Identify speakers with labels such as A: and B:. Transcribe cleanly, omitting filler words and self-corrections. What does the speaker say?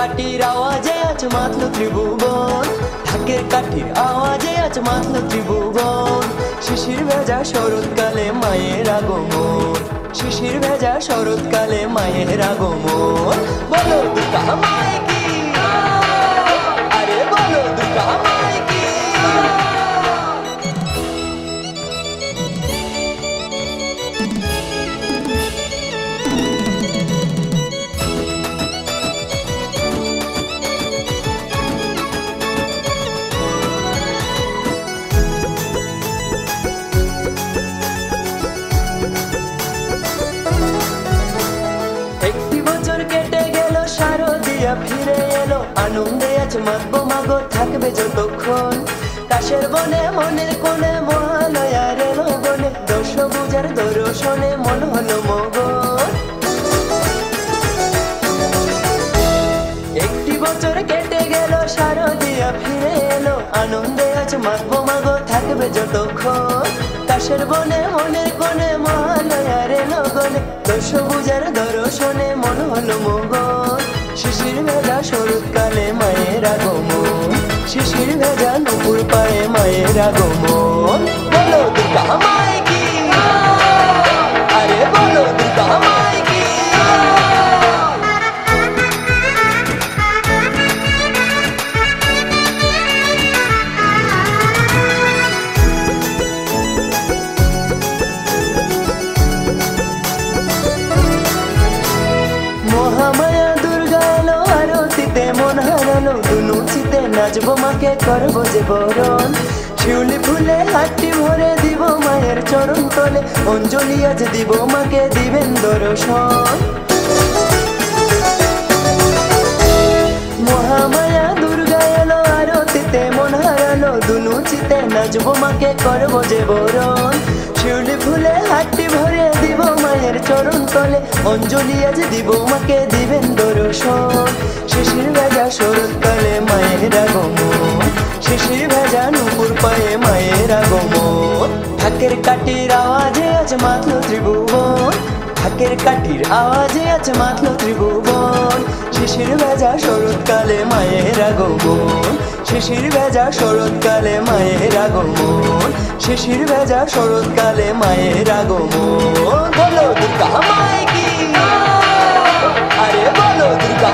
A: কাঠির আওয়াজে আজ মাতল ত্রিভুবন, ঢাকের কাঠির আওয়াজে আজ মাতল ত্রিভুবন। শিশির ভেজা শরৎকালে মায়ের আগমন, শিশির ভেজা শরৎকালে মায়ের আগমন। বলো দুর্গা মায় কি, আরে বলো দুর্গা মায় কি। ফিরে এলো আনন্দে আজ মাতবো মাগো থাকবে যতক্ষণ। তাসের বনে মনের কোণে মহালয়ার এলো বনে, দশ বুঝার দর্শনে মন হলো মগন। একটি বছর কেটে গেল শারদিয়া ফিরে এলো আনন্দে আজ মাতবো মাগো থাকবে যতক্ষণ। তাসের বনে মনের কোণে মহালয়ার এলো বনে, দশ বুঝার দর্শনে মন হলো মগন। শিশির ভেজা শরৎকালে মায়ের আগমন, শিশির ভেজা নুপুর পায়ে মায়ের আগমন। বলো দুর্গা মায় কি, আরে বলো দুর্গা মায় কি। মহামায়া দুর্গা এলো আরতিতে মন হারালো, দুলুচিতে নাচবো মাকে করবো যে বরণ। শিউলি ফুলে হাতটি ভরে দিব মায়ের চরণ তলে, অঞ্জলি আজ দিব মাকে দিবেন দর্শন। মহামায়া দুর্গা এলো আরতিতে মন হারালো, দুলুচিতে নাচবো মাকে করবো যে বরণ। শিউলি ফুলে হাতটি ভরে দিব মায়ের চরণ তলে, অঞ্জলি আজ দিব মাকে দিবেন দর্শন। শিশির ভেজা শরৎকালে মায়ের আগমন, শিশির ভেজা নুপুর পায়ে মায়ের আগমন। ঢাকের কাঠির আওয়াজে আজ মাতল ত্রিভুবন, ঢাকের কাঠির আওয়াজে আজ মাতল ত্রিভুবন। শিশির ভেজা শরৎকালে মায়ের আগমন, শিশির ভেজা শরৎকালে মায়ের আগমন, শিশির ভেজা শরৎকালে মায়ের আগমন। বলো দুর্গা মায় কি, আরে বলো দুর্গা।